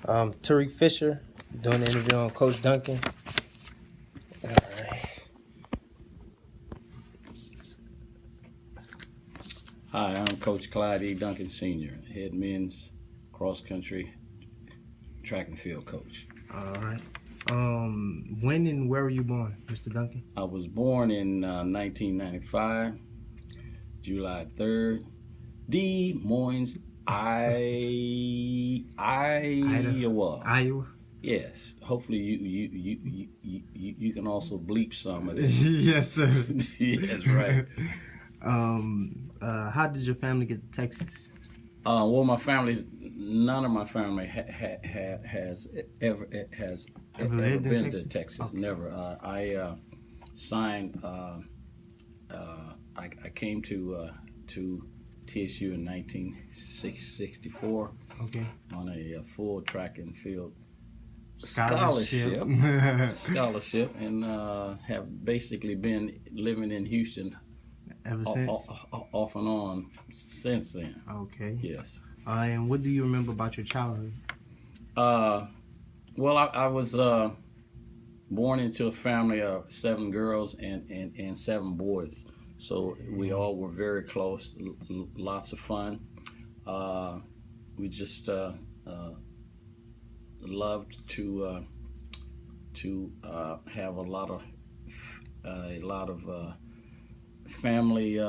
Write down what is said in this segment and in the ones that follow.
Tyrique Fisher, doing the interview on Coach Dunkin. All right. Hi, I'm Coach Clyde Dunkin Sr., head men's cross country track and field coach. All right. When and where were you born, Mr. Dunkin? I was born in 1995, July 3rd, Des Moines, Iowa. Iowa. Yes. Hopefully you can also bleep some of this. Yes, sir. Yes, right. How did your family get to Texas? Well, none of my family has ever lived in been Texas? to Texas. Okay. Never. I signed. I came to TSU in 1964 Okay. on a full track and field Scholarship. scholarship, and have basically been living in Houston Ever since? off and on since then. Okay. Yes. And what do you remember about your childhood? Well, I was born into a family of 7 girls and 7 boys. So we all were very close, lots of fun. We just loved to have a lot of family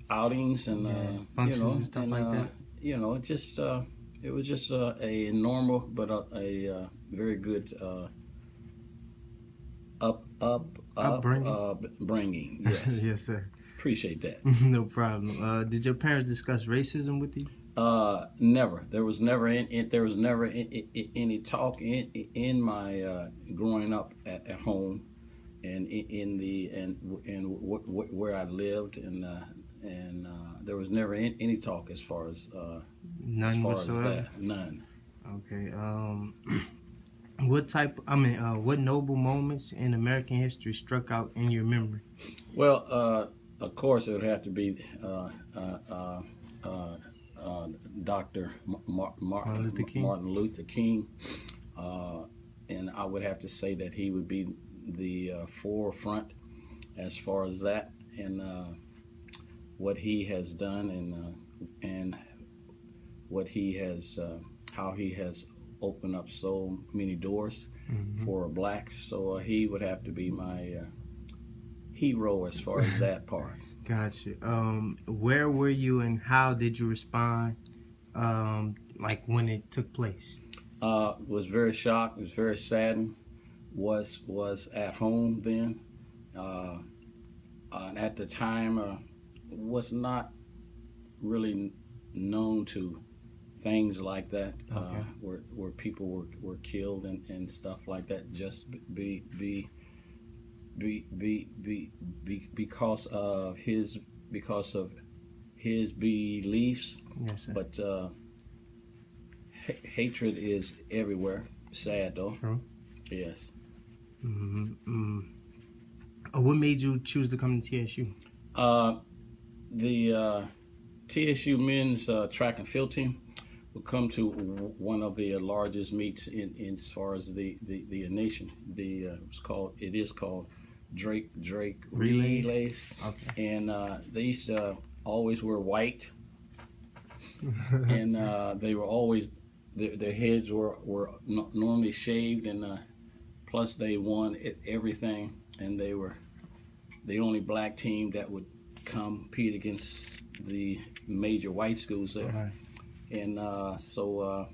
outings and Functions and stuff like that. It was just a normal but a very good upbringing. Yes. Yes, sir. Appreciate that. No problem. Did your parents discuss racism with you? Never. There was never any talk in my growing up at home, and where I lived, and there was never any talk as far as None whatsoever. that. None. Okay. What noble moments in American history struck out in your memory? Well, of course, it would have to be Dr. Martin Luther King, and I would have to say that he would be the forefront as far as that, and what he has done, and what he has, how he has opened up so many doors for blacks. So he would have to be my hero as far as that part. Gotcha. Where were you and how did you respond, like when it took place? Was very shocked. Was very saddened. Was at home then. And at the time, was not really known to things like that, Okay. where people were killed and stuff like that. Just because of his beliefs. Yes, sir. But hatred is everywhere. Sad though. True. Yes. What made you choose to come to TSU? The TSU men's track and field team will come to one of the largest meets in as far as the nation. It is called Drake Relays. Okay. And they used to always wear white, and they were always their heads were normally shaved, and plus they won everything, and they were the only black team that would compete against the major white schools there. Right. And so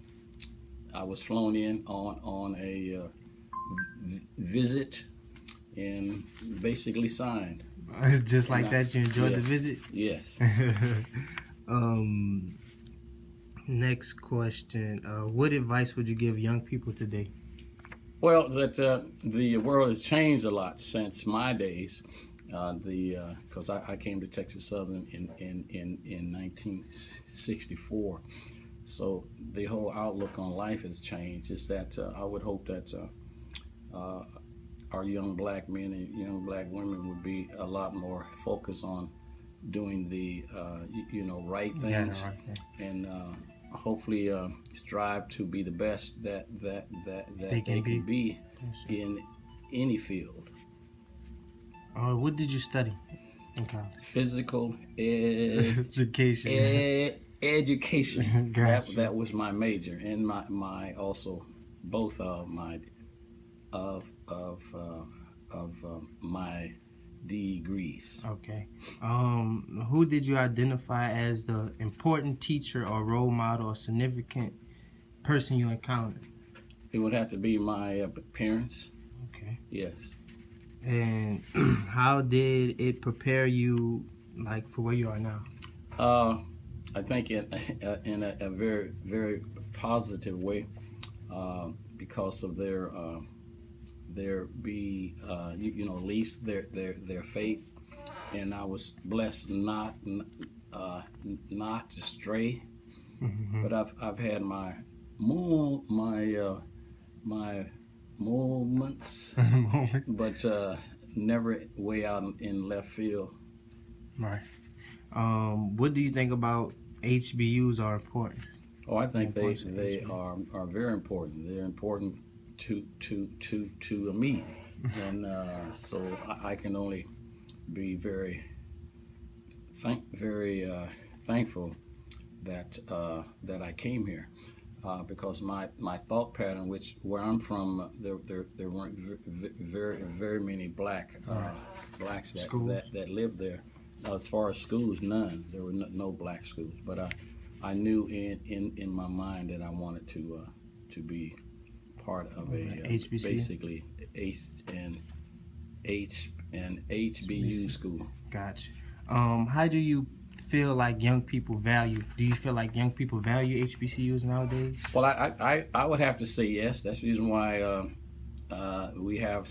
I was flown in on a visit and basically signed. Just like that, you enjoyed the Yes. visit? Yes. Next question. What advice would you give young people today? Well, that the world has changed a lot since my days. Because I came to Texas Southern in 1964, so the whole outlook on life has changed. Is that I would hope that our young black men and young black women would be a lot more focused on doing the right things, Yeah, right. and hopefully strive to be the best that They they can can be. be Yes, sir. in any field. What did you study in college? Physical Education. education. Gotcha. That was my major, and my also both of my my degrees. Okay. Who did you identify as the important teacher or role model or significant person you encountered? It would have to be my parents. Okay. Yes. And how did it prepare you, like, for where you are now? I think in a very very positive way, because of their be at least their faith, and I was blessed not to stray, Mm-hmm. but I've had my moments, but never way out in left field. Right. What do you think about HBUs are important? Oh, I The think importance of they HBU. are very important. They're important to me, and so I can only be very thankful that I came here, because my thought pattern, which where I'm from, there weren't very many Right. blacks Schools. that lived there. As far as schools, none. There were no black schools, but I knew in my mind that I wanted to be part of a HBCU. basically H and HBU school. Gotcha. How do you feel like young people value? Do you feel like young people value HBCUs nowadays? Well, I would have to say yes. That's the reason why we have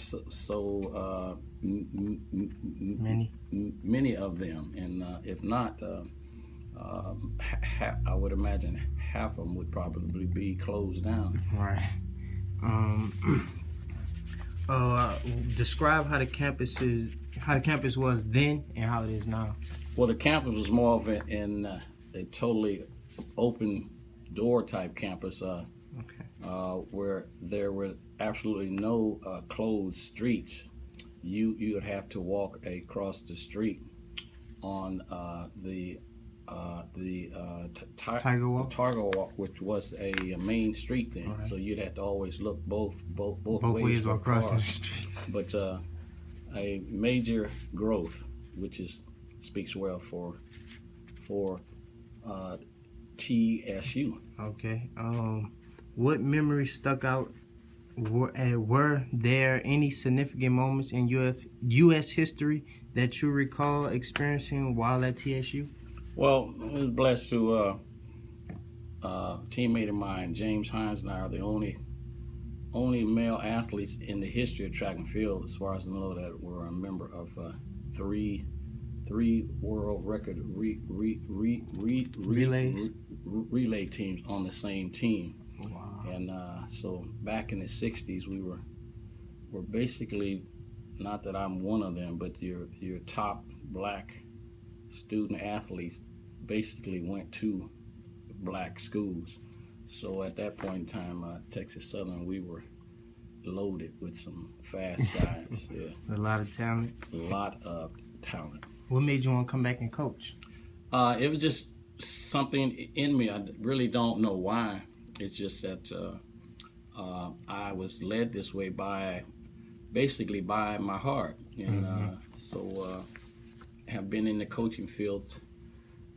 Many. many of them, and if not, I would imagine half of them would probably be closed down. Right. Um, describe how the campus was then and how it is now. Well, the campus was more of a totally open door type campus, Okay. where there were absolutely no closed streets. You would have to walk across the street on the Tiger Walk. Targo Walk, which was a main street then. Right. So you'd have to always look both Both ways for while crossing the cars. street. But a major growth, which speaks well for TSU. Okay. What memories stuck out? Were there any significant moments in U.S. history that you recall experiencing while at TSU? Well, I was blessed to teammate of mine, James Hines, and I are the only male athletes in the history of track and field, as far as I know, that were a member of three world record relay teams on the same team. Wow. And so back in the '60s, we were basically, not that I'm one of them, but your top black student athletes basically went to black schools. So at that point in time, Texas Southern, we were loaded with some fast guys. Yeah, A lot of talent. a lot of talent. What made you want to come back and coach? It was just something in me. I really don't know why. It's just that I was led this way basically by my heart, and so have been in the coaching field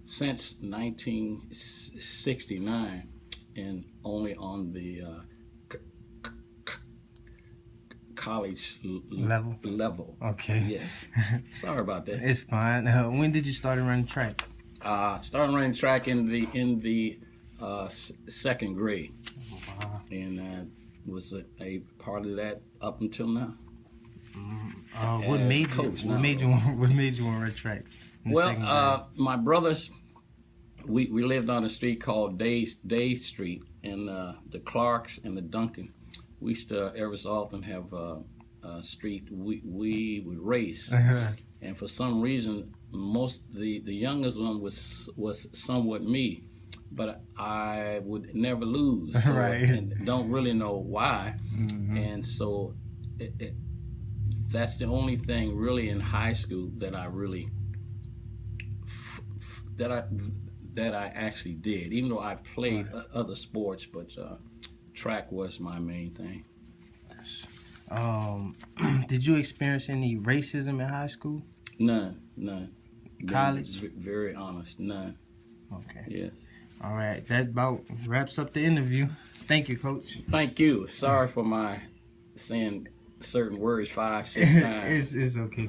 since 1969, and only on the college level. Okay. Yes. Sorry about that. It's fine. When did you start running track? Started running track in the second grade, Wow. and was a part of that up until now. What made you? Coach What now, made you? What made you want to run track? In the second grade? Well, my brothers, we lived on a street called Day Street, and the Clarks and the Dunkin. We used to every so often have a street we would race, and for some reason, the youngest one was somewhat me, but I would never lose. So, Right. And don't really know why. Mm-hmm. And so that's the only thing really in high school that I really that I actually did. Even though I played other sports, but track was my main thing. Did you experience any racism in high school? None. College? Very honest, none. Okay. Yes. All right. That about wraps up the interview. Thank you, Coach. Thank you. Sorry for my saying certain words 5-6 times. It's okay.